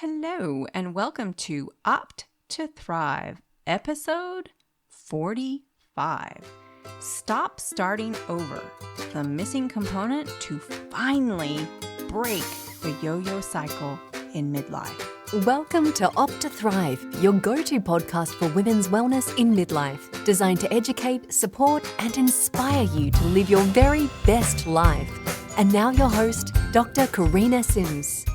Hello, and welcome to Opt to Thrive, episode 45. Stop starting over, the missing component to finally break the yo-yo cycle in midlife. Welcome to Opt to Thrive, your go-to podcast for women's wellness in midlife, designed to educate, support, and inspire you to live your very best life. And now your host, Dr. Karina Sims.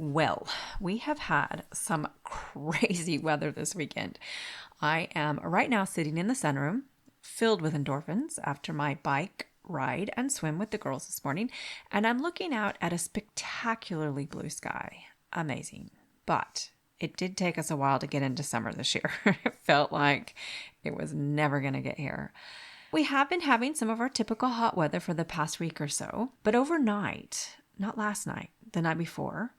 Well, we have had some crazy weather this weekend. I am right now sitting in the sunroom, filled with endorphins after my bike ride and swim with the girls this morning, and I'm looking out at a spectacularly blue sky. Amazing. But it did take us a while to get into summer this year. It felt like it was never going to get here. We have been having some of our typical hot weather for the past week or so, but overnight, not last night, the night before,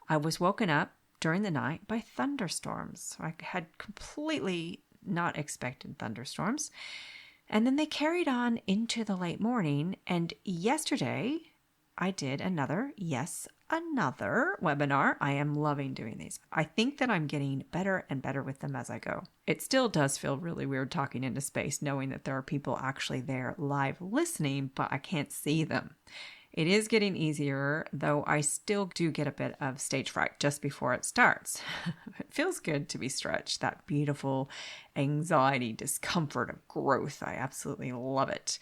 I was woken up during the night by thunderstorms. I had completely not expected thunderstorms. And then they carried on into the late morning. And yesterday, I did another webinar. I am loving doing these. I think that I'm getting better and better with them as I go. It still does feel really weird talking into space, knowing that there are people actually there live listening, but I can't see them. It is getting easier, though I still do get a bit of stage fright just before it starts. It feels good to be stretched, that beautiful anxiety, discomfort of growth. I absolutely love it.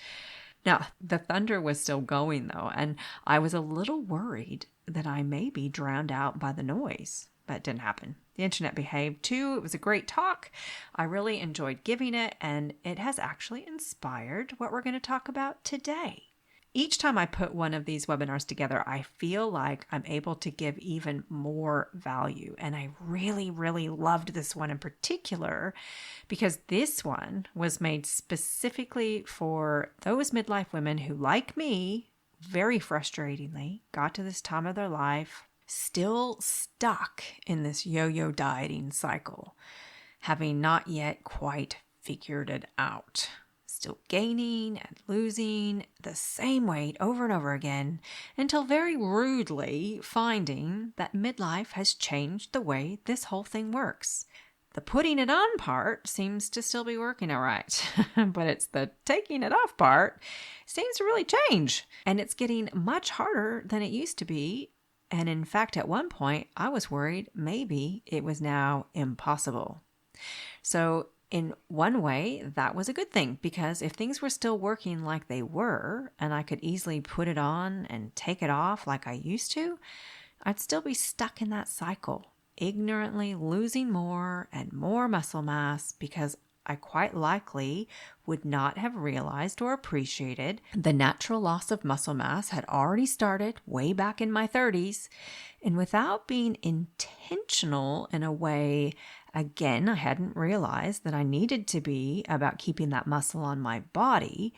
Now, the thunder was still going, though, and I was a little worried that I may be drowned out by the noise. That didn't happen. The internet behaved too. It was a great talk. I really enjoyed giving it, and it has actually inspired what we're going to talk about today. Each time I put one of these webinars together, I feel like I'm able to give even more value. And I really, really loved this one in particular because this one was made specifically for those midlife women who, like me, very frustratingly, got to this time of their life still stuck in this yo-yo dieting cycle, having not yet quite figured it out. Still gaining and losing the same weight over and over again until very rudely finding that midlife has changed the way this whole thing works. The putting it on part seems to still be working all right, but it's the taking it off part seems to really change. And it's getting much harder than it used to be. And in fact, at one point, I was worried maybe it was now impossible. So in one way, that was a good thing because if things were still working like they were and I could easily put it on and take it off like I used to, I'd still be stuck in that cycle, ignorantly losing more and more muscle mass because I quite likely would not have realized or appreciated the natural loss of muscle mass had already started way back in my 30s. And without being intentional in a way, again, I hadn't realized that I needed to be about keeping that muscle on my body.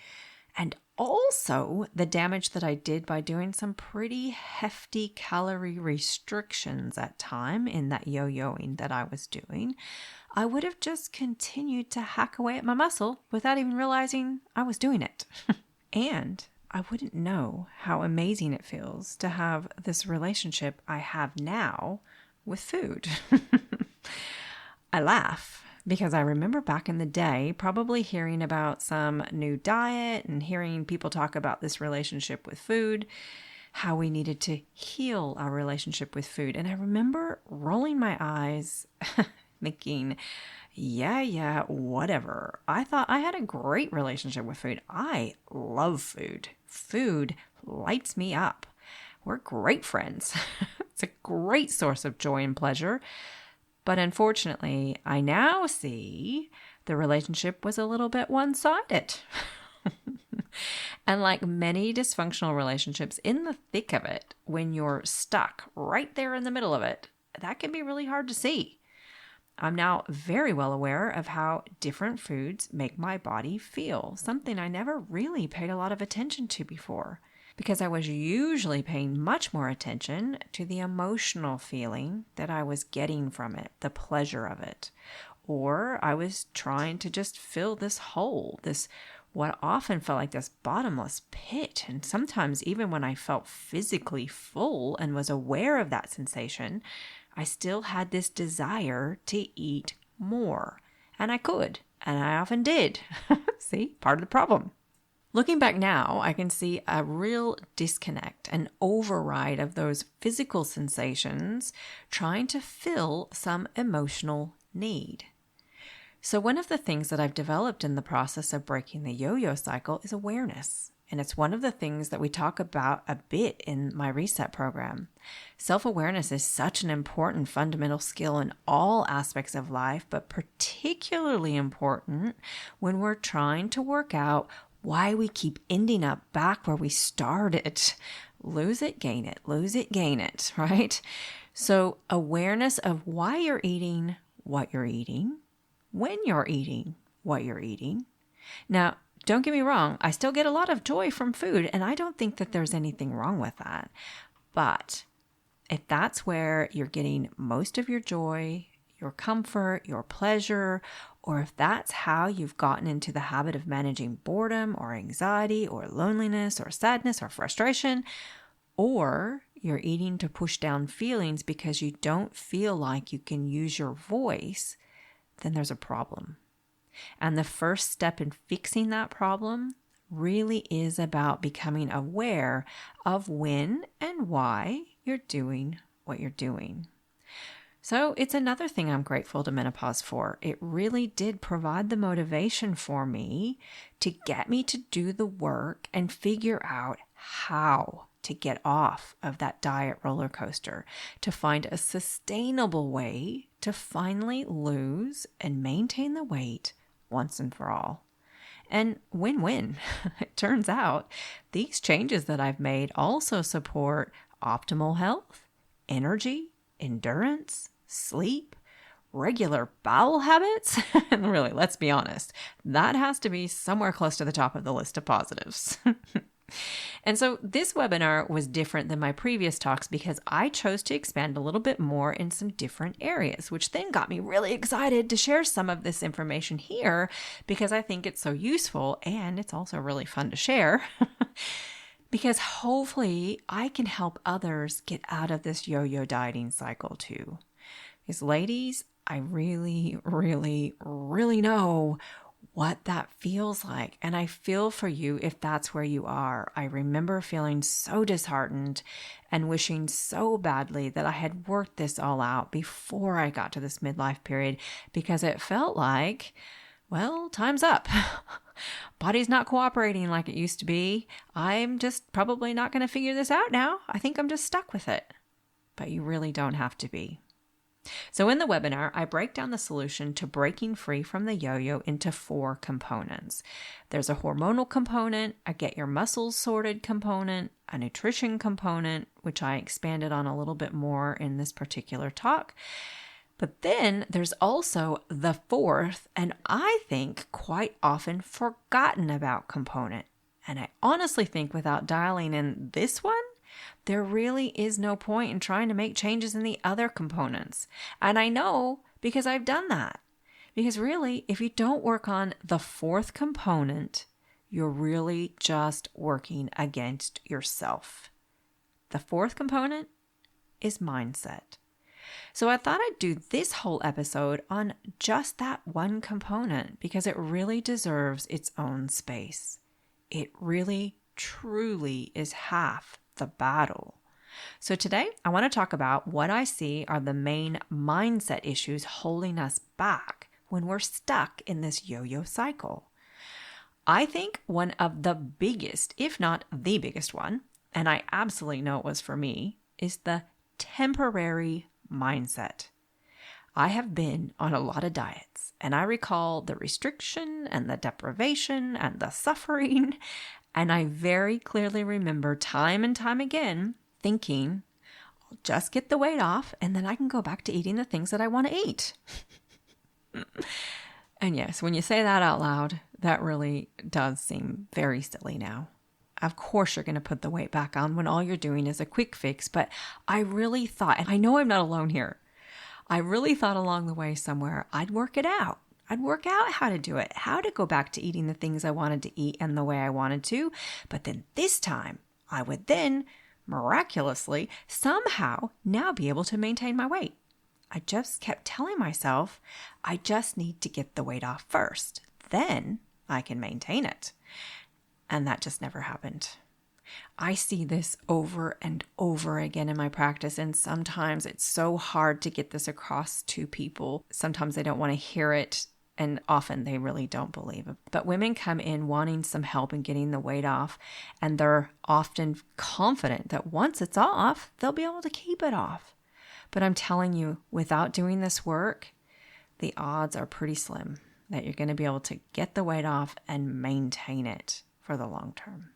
And also the damage that I did by doing some pretty hefty calorie restrictions at time in that yo-yoing that I was doing, I would have just continued to hack away at my muscle without even realizing I was doing it. And I wouldn't know how amazing it feels to have this relationship I have now with food. I laugh because I remember back in the day probably hearing about some new diet and hearing people talk about this relationship with food, how we needed to heal our relationship with food. And I remember rolling my eyes thinking, yeah, whatever. I thought I had a great relationship with food. I love food. Food lights me up. We're great friends. It's a great source of joy and pleasure. But unfortunately, I now see the relationship was a little bit one-sided. And like many dysfunctional relationships, in the thick of it, when you're stuck right there in the middle of it, that can be really hard to see. I'm now very well aware of how different foods make my body feel, something I never really paid a lot of attention to before, because I was usually paying much more attention to the emotional feeling that I was getting from it, the pleasure of it. Or I was trying to just fill this hole, this what often felt like this bottomless pit. And sometimes even when I felt physically full and was aware of that sensation, I still had this desire to eat more. And I could, and I often did. See, part of the problem. Looking back now, I can see a real disconnect, an override of those physical sensations trying to fill some emotional need. So one of the things that I've developed in the process of breaking the yo-yo cycle is awareness. And it's one of the things that we talk about a bit in my reset program. Self-awareness is such an important fundamental skill in all aspects of life, but particularly important when we're trying to work out why we keep ending up back where we started. Lose it, gain it, lose it, gain it, right? So awareness of why you're eating what you're eating, when you're eating what you're eating. Now, don't get me wrong, I still get a lot of joy from food, and I don't think that there's anything wrong with that. But if that's where you're getting most of your joy, your comfort, your pleasure, or if that's how you've gotten into the habit of managing boredom or anxiety or loneliness or sadness or frustration, or you're eating to push down feelings because you don't feel like you can use your voice, then there's a problem. And the first step in fixing that problem really is about becoming aware of when and why you're doing what you're doing. So it's another thing I'm grateful to menopause for. It really did provide the motivation for me to get me to do the work and figure out how to get off of that diet roller coaster, to find a sustainable way to finally lose and maintain the weight once and for all. And win-win. It turns out these changes that I've made also support optimal health, energy, endurance, sleep, regular bowel habits. And really, let's be honest, that has to be somewhere close to the top of the list of positives. And so this webinar was different than my previous talks because I chose to expand a little bit more in some different areas, which then got me really excited to share some of this information here because I think it's so useful and it's also really fun to share because hopefully I can help others get out of this yo-yo dieting cycle too. Because ladies, I really, really, really know what that feels like. And I feel for you if that's where you are. I remember feeling so disheartened and wishing so badly that I had worked this all out before I got to this midlife period because it felt like, well, time's up. Body's not cooperating like it used to be. I'm just probably not going to figure this out now. I think I'm just stuck with it. But you really don't have to be. So in the webinar, I break down the solution to breaking free from the yo-yo into 4 components. There's a hormonal component, a get your muscles sorted component, a nutrition component, which I expanded on a little bit more in this particular talk. But then there's also the 4th, and I think quite often forgotten about component. And I honestly think without dialing in this one, there really is no point in trying to make changes in the other components. And I know because I've done that. Because really, if you don't work on the 4th component, you're really just working against yourself. The 4th component is mindset. So I thought I'd do this whole episode on just that one component because it really deserves its own space. It really, truly is half the battle. So today I want to talk about what I see are the main mindset issues holding us back when we're stuck in this yo-yo cycle. I think one of the biggest, if not the biggest one, and I absolutely know it was for me, is the temporary mindset. I have been on a lot of diets, and I recall the restriction and the deprivation and the suffering. And I very clearly remember time and time again thinking, I'll just get the weight off and then I can go back to eating the things that I want to eat. And yes, when you say that out loud, that really does seem very silly now. Of course, you're going to put the weight back on when all you're doing is a quick fix. But I really thought, and I know I'm not alone here, I really thought along the way somewhere I'd work it out. I'd work out how to do it, how to go back to eating the things I wanted to eat and the way I wanted to. But then this time, I would then miraculously somehow now be able to maintain my weight. I just kept telling myself, I just need to get the weight off first. Then I can maintain it. And that just never happened. I see this over and over again in my practice, and sometimes it's so hard to get this across to people. Sometimes they don't want to hear it, and often they really don't believe it. But women come in wanting some help in getting the weight off, and they're often confident that once it's off, they'll be able to keep it off. But I'm telling you, without doing this work, the odds are pretty slim that you're going to be able to get the weight off and maintain it for the long term.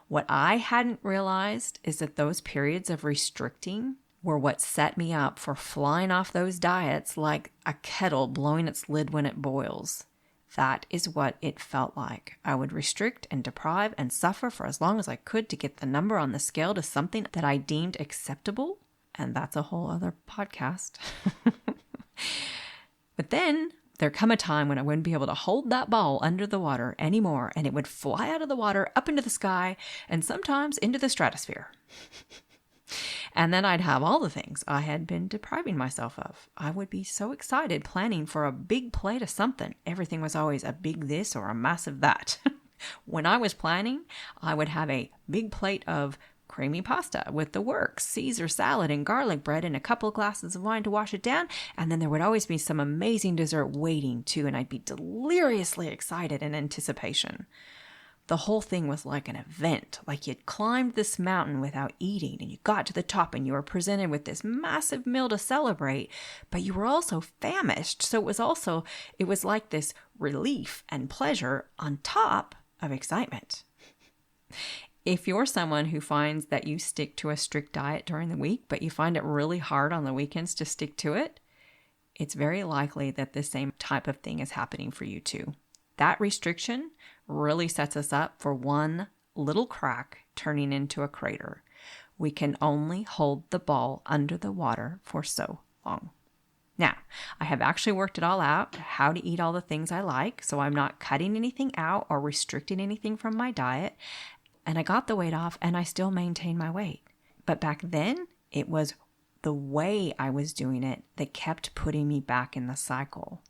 What I hadn't realized is that those periods of restricting were what set me up for flying off those diets like a kettle blowing its lid when it boils. That is what it felt like. I would restrict and deprive and suffer for as long as I could to get the number on the scale to something that I deemed acceptable. And that's a whole other podcast. But then there come a time when I wouldn't be able to hold that ball under the water anymore, and it would fly out of the water up into the sky and sometimes into the stratosphere. And then I'd have all the things I had been depriving myself of. I would be so excited planning for a big plate of something. Everything was always a big this or a massive that. When I was planning, I would have a big plate of creamy pasta with the works, Caesar salad and garlic bread and a couple of glasses of wine to wash it down. And then there would always be some amazing dessert waiting too, and I'd be deliriously excited in anticipation. The whole thing was like an event, like you'd climbed this mountain without eating and you got to the top and you were presented with this massive meal to celebrate, but you were also famished. So it was like this relief and pleasure on top of excitement. If you're someone who finds that you stick to a strict diet during the week, but you find it really hard on the weekends to stick to it, it's very likely that the same type of thing is happening for you too. That restriction really sets us up for one little crack turning into a crater. We can only hold the ball under the water for so long. Now, I have actually worked it all out, how to eat all the things I like, so I'm not cutting anything out or restricting anything from my diet. And I got the weight off and I still maintained my weight. But back then, it was the way I was doing it that kept putting me back in the cycle.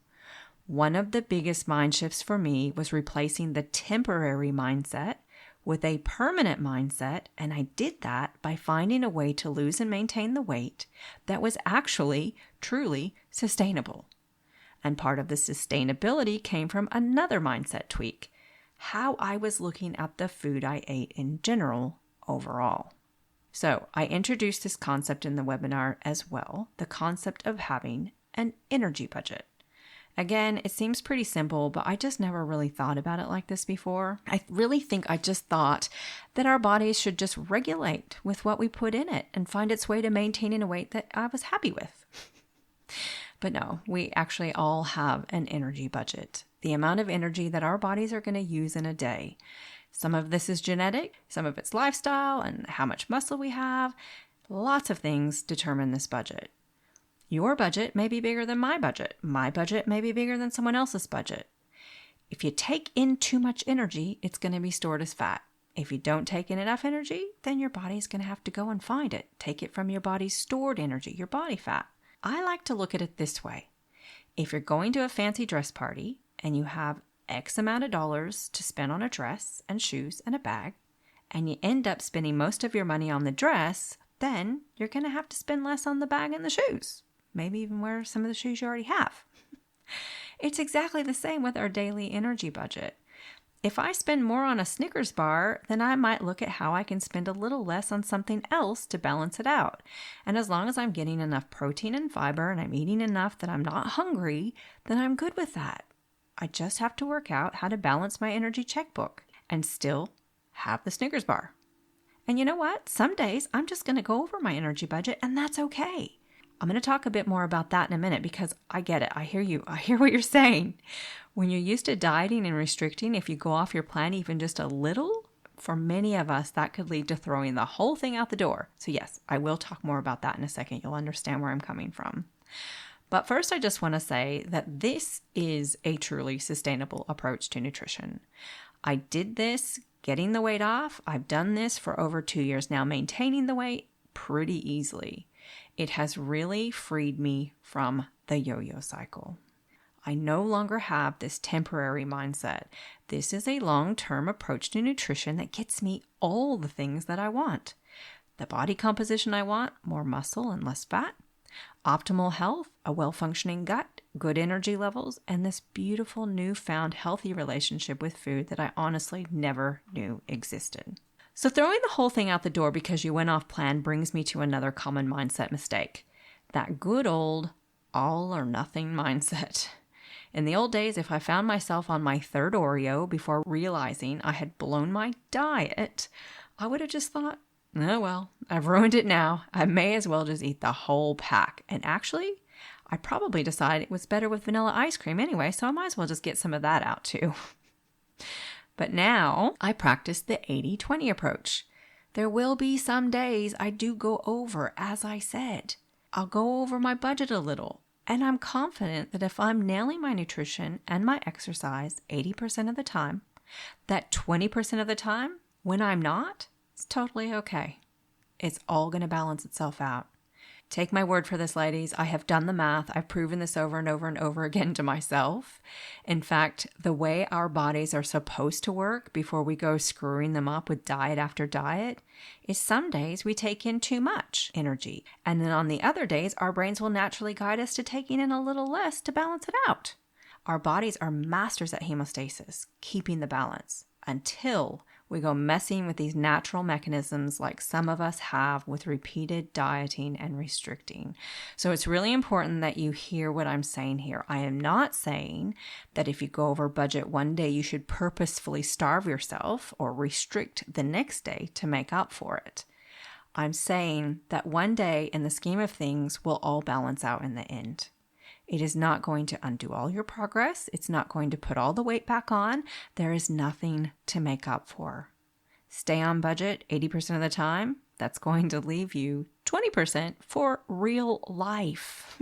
One of the biggest mind shifts for me was replacing the temporary mindset with a permanent mindset. And I did that by finding a way to lose and maintain the weight that was actually truly sustainable. And part of the sustainability came from another mindset tweak: how I was looking at the food I ate in general overall. So I introduced this concept in the webinar as well, the concept of having an energy budget. Again, it seems pretty simple, but I just never really thought about it like this before. I really think I just thought that our bodies should just regulate with what we put in it and find its way to maintaining a weight that I was happy with. But no, we actually all have an energy budget. The amount of energy that our bodies are going to use in a day. Some of this is genetic, some of it's lifestyle and how much muscle we have. Lots of things determine this budget. Your budget may be bigger than my budget. My budget may be bigger than someone else's budget. If you take in too much energy, it's going to be stored as fat. If you don't take in enough energy, then your body's going to have to go and find it. Take it from your body's stored energy, your body fat. I like to look at it this way. If you're going to a fancy dress party and you have X amount of dollars to spend on a dress and shoes and a bag, and you end up spending most of your money on the dress, then you're going to have to spend less on the bag and the shoes. Maybe even wear some of the shoes you already have. It's exactly the same with our daily energy budget. If I spend more on a Snickers bar, then I might look at how I can spend a little less on something else to balance it out. And as long as I'm getting enough protein and fiber and I'm eating enough that I'm not hungry, then I'm good with that. I just have to work out how to balance my energy checkbook and still have the Snickers bar. And you know what? Some days I'm just going to go over my energy budget, and that's okay. I'm going to talk a bit more about that in a minute because I get it. I hear you. I hear what you're saying. When you're used to dieting and restricting, if you go off your plan even just a little, for many of us, that could lead to throwing the whole thing out the door. So yes, I will talk more about that in a second. You'll understand where I'm coming from. But first, I just want to say that this is a truly sustainable approach to nutrition. I did this getting the weight off. I've done this for over 2 years now, maintaining the weight pretty easily. It has really freed me from the yo-yo cycle. I no longer have this temporary mindset. This is a long-term approach to nutrition that gets me all the things that I want. The body composition I want, more muscle and less fat, optimal health, a well-functioning gut, good energy levels, and this beautiful newfound healthy relationship with food that I honestly never knew existed. So throwing the whole thing out the door because you went off plan brings me to another common mindset mistake. That good old all or nothing mindset. In the old days, if I found myself on my third Oreo before realizing I had blown my diet, I would have just thought, oh well, I've ruined it now. I may as well just eat the whole pack. And actually, I probably decided it was better with vanilla ice cream anyway, so I might as well just get some of that out too. But now I practice the 80-20 approach. There will be some days I do go over, as I said. I'll go over my budget a little. And I'm confident that if I'm nailing my nutrition and my exercise 80% of the time, that 20% of the time, when I'm not, it's totally okay. It's all going to balance itself out. Take my word for this, ladies. I have done the math. I've proven this over and over and over again to myself. In fact, the way our bodies are supposed to work before we go screwing them up with diet after diet is some days we take in too much energy. And then on the other days, our brains will naturally guide us to taking in a little less to balance it out. Our bodies are masters at hemostasis, keeping the balance, until we go messing with these natural mechanisms like some of us have with repeated dieting and restricting. So it's really important that you hear what I'm saying here. I am not saying that if you go over budget one day, you should purposefully starve yourself or restrict the next day to make up for it. I'm saying that one day in the scheme of things will all balance out in the end. It is not going to undo all your progress. It's not going to put all the weight back on. There is nothing to make up for. Stay on budget 80% of the time. That's going to leave you 20% for real life.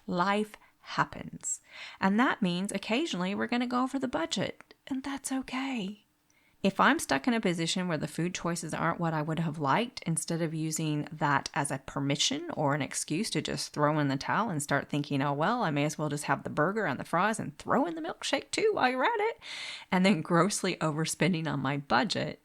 Life happens. And that means occasionally we're going to go over the budget, and that's okay. If I'm stuck in a position where the food choices aren't what I would have liked, instead of using that as a permission or an excuse to just throw in the towel and start thinking, oh, well, I may as well just have the burger and the fries and throw in the milkshake too while you're at it, and then grossly overspending on my budget,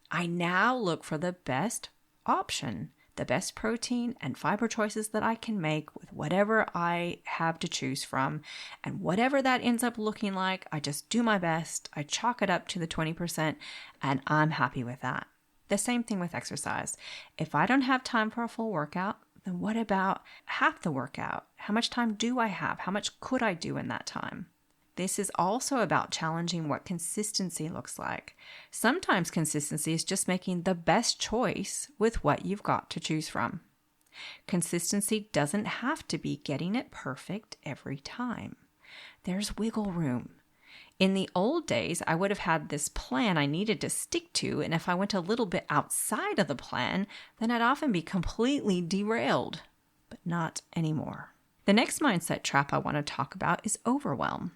I now look for the best option, the best protein and fiber choices that I can make with whatever I have to choose from. And whatever that ends up looking like, I just do my best. I chalk it up to the 20% and I'm happy with that. The same thing with exercise. If I don't have time for a full workout, then what about half the workout? How much time do I have? How much could I do in that time? This is also about challenging what consistency looks like. Sometimes consistency is just making the best choice with what you've got to choose from. Consistency doesn't have to be getting it perfect every time. There's wiggle room. In the old days, I would have had this plan I needed to stick to, and if I went a little bit outside of the plan, then I'd often be completely derailed. But not anymore. The next mindset trap I want to talk about is overwhelm.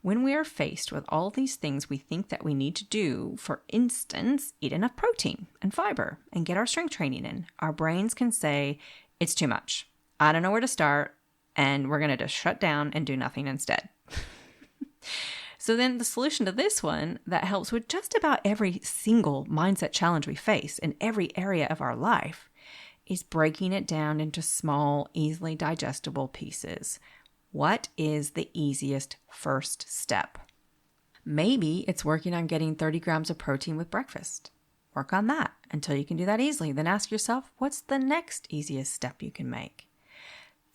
When we are faced with all these things we think that we need to do, for instance, eat enough protein and fiber and get our strength training in, our brains can say, it's too much. I don't know where to start, and we're going to just shut down and do nothing instead. So then the solution to this one that helps with just about every single mindset challenge we face in every area of our life is breaking it down into small, easily digestible pieces. What is the easiest first step? Maybe it's working on getting 30 grams of protein with breakfast. Work on that until you can do that easily. Then ask yourself, what's the next easiest step you can make?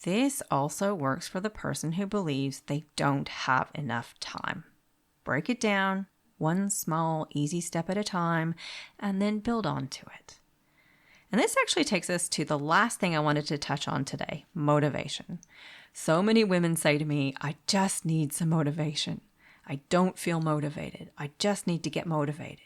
This also works for the person who believes they don't have enough time. Break it down, one small, easy step at a time, and then build onto it. And this actually takes us to the last thing I wanted to touch on today, motivation. So many women say to me, I just need some motivation. I don't feel motivated. I just need to get motivated.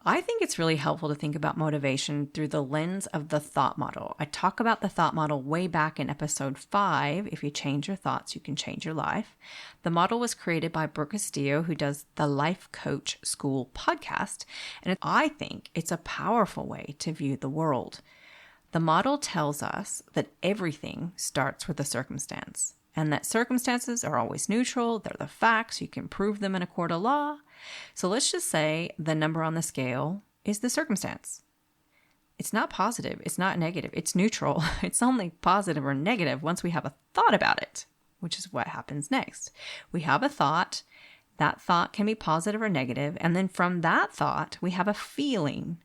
I think it's really helpful to think about motivation through the lens of the thought model. I talk about the thought model way back in episode 5. If you change your thoughts, you can change your life. The model was created by Brooke Castillo, who does the Life Coach School podcast. And I think it's a powerful way to view the world. The model tells us that everything starts with a circumstance, and that circumstances are always neutral. They're the facts. You can prove them in a court of law. So let's just say the number on the scale is the circumstance. It's not positive. It's not negative. It's neutral. It's only positive or negative once we have a thought about it, which is what happens next. We have a thought. That thought can be positive or negative. And then from that thought, we have a feeling.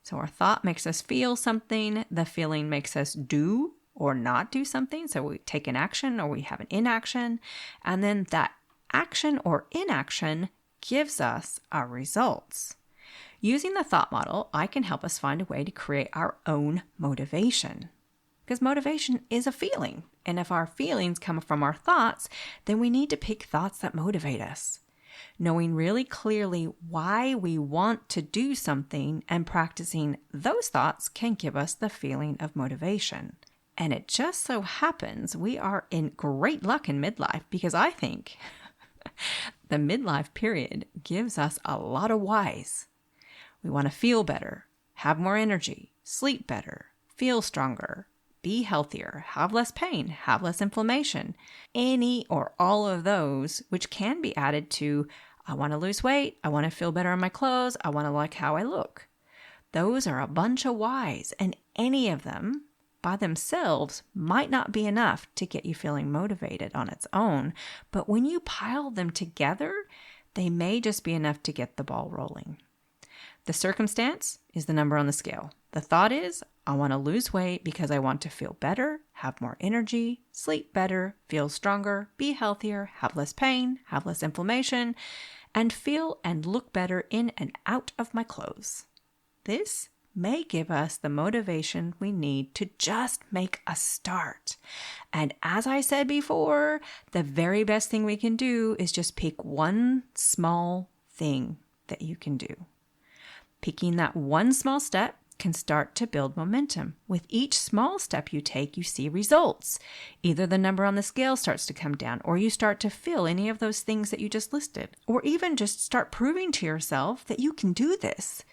So our thought makes us feel something. The feeling makes us do or not do something. So we take an action or we have an inaction. And then that action or inaction gives us our results. Using the thought model, I can help us find a way to create our own motivation. Because motivation is a feeling. And if our feelings come from our thoughts, then we need to pick thoughts that motivate us. Knowing really clearly why we want to do something and practicing those thoughts can give us the feeling of motivation. And it just so happens we are in great luck in midlife, because I think the midlife period gives us a lot of whys. We want to feel better, have more energy, sleep better, feel stronger, be healthier, have less pain, have less inflammation. Any or all of those, which can be added to, I want to lose weight, I want to feel better in my clothes, I want to like how I look. Those are a bunch of whys, and any of them by themselves might not be enough to get you feeling motivated on its own, but when you pile them together, they may just be enough to get the ball rolling. The circumstance is the number on the scale. The thought is, I want to lose weight because I want to feel better, have more energy, sleep better, feel stronger, be healthier, have less pain, have less inflammation, and feel and look better in and out of my clothes. This may give us the motivation we need to just make a start. And as I said before, the very best thing we can do is just pick one small thing that you can do. Picking that one small step can start to build momentum. With each small step you take, you see results. Either the number on the scale starts to come down, or you start to feel any of those things that you just listed, or even just start proving to yourself that you can do this.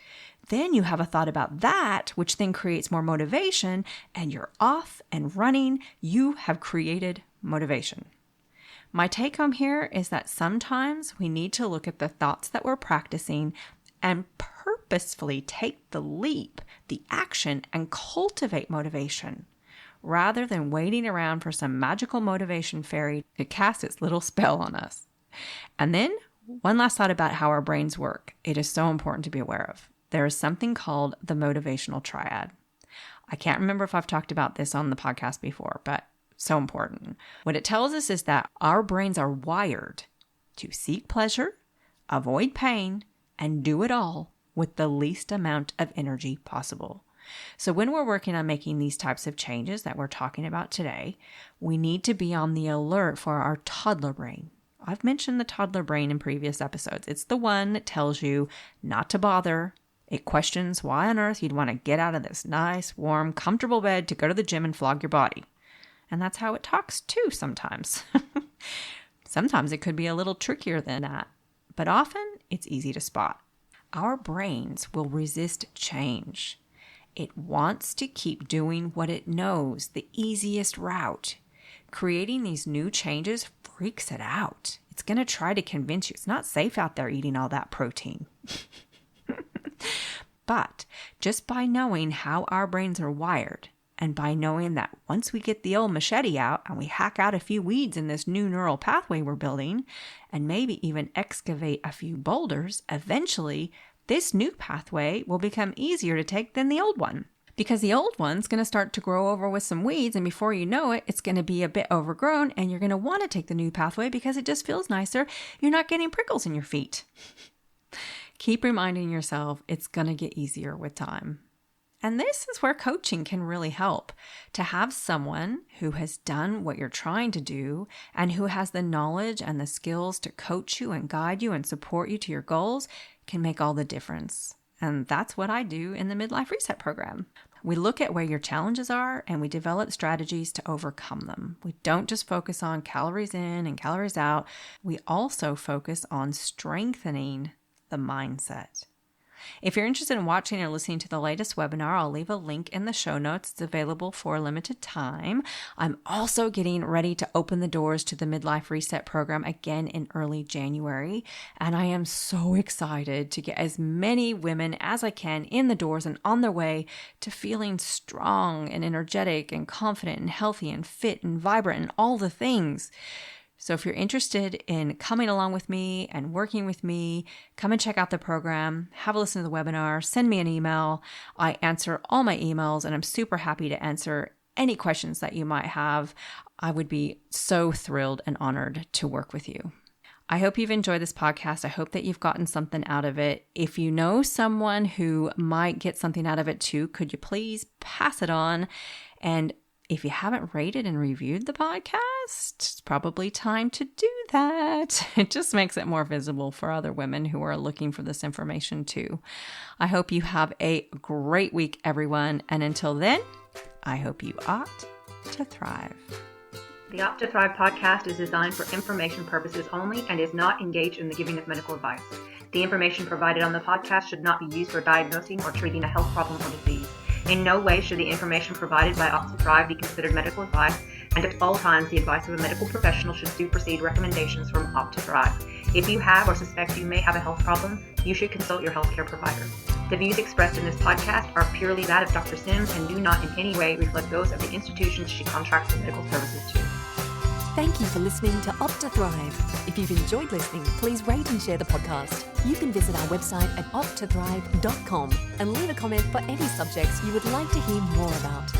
Then you have a thought about that, which then creates more motivation, and you're off and running. You have created motivation. My take home here is that sometimes we need to look at the thoughts that we're practicing and purposefully take the leap, the action, and cultivate motivation, rather than waiting around for some magical motivation fairy to cast its little spell on us. And then one last thought about how our brains work. It is so important to be aware of. There is something called the motivational triad. I can't remember if I've talked about this on the podcast before, but so important. What it tells us is that our brains are wired to seek pleasure, avoid pain, and do it all with the least amount of energy possible. So when we're working on making these types of changes that we're talking about today, we need to be on the alert for our toddler brain. I've mentioned the toddler brain in previous episodes. It's the one that tells you not to bother. It questions why on earth you'd want to get out of this nice, warm, comfortable bed to go to the gym and flog your body. And that's how it talks too sometimes. Sometimes it could be a little trickier than that, but often it's easy to spot. Our brains will resist change. It wants to keep doing what it knows, the easiest route. Creating these new changes freaks it out. It's going to try to convince you it's not safe out there eating all that protein. But just by knowing how our brains are wired, and by knowing that once we get the old machete out and we hack out a few weeds in this new neural pathway we're building, and maybe even excavate a few boulders, eventually this new pathway will become easier to take than the old one. Because the old one's going to start to grow over with some weeds, and before you know it, it's going to be a bit overgrown, and you're going to want to take the new pathway because it just feels nicer. You're not getting prickles in your feet. Keep reminding yourself it's going to get easier with time. And this is where coaching can really help. To have someone who has done what you're trying to do and who has the knowledge and the skills to coach you and guide you and support you to your goals can make all the difference. And that's what I do in the Midlife Reset program. We look at where your challenges are and we develop strategies to overcome them. We don't just focus on calories in and calories out. We also focus on strengthening the mindset. If you're interested in watching or listening to the latest webinar, I'll leave a link in the show notes. It's available for a limited time. I'm also getting ready to open the doors to the Midlife Reset program again in early January. And I am so excited to get as many women as I can in the doors and on their way to feeling strong and energetic and confident and healthy and fit and vibrant and all the things. So if you're interested in coming along with me and working with me, come and check out the program, have a listen to the webinar, send me an email. I answer all my emails and I'm super happy to answer any questions that you might have. I would be so thrilled and honored to work with you. I hope you've enjoyed this podcast. I hope that you've gotten something out of it. If you know someone who might get something out of it too, could you please pass it on? And if you haven't rated and reviewed the podcast, it's probably time to do that. It just makes it more visible for other women who are looking for this information too. I hope you have a great week, everyone. And until then, I hope you opt to thrive. The Opt to Thrive podcast is designed for information purposes only and is not engaged in the giving of medical advice. The information provided on the podcast should not be used for diagnosing or treating a health problem or disease. In no way should the information provided by Opt to Thrive be considered medical advice, and at all times the advice of a medical professional should supersede recommendations from Opt to Thrive. If you have or suspect you may have a health problem, you should consult your healthcare provider. The views expressed in this podcast are purely that of Dr. Sims and do not in any way reflect those of the institutions she contracts for medical services to. Thank you for listening to Opt to Thrive. If you've enjoyed listening, please rate and share the podcast. You can visit our website at opttothrive.com and leave a comment for any subjects you would like to hear more about.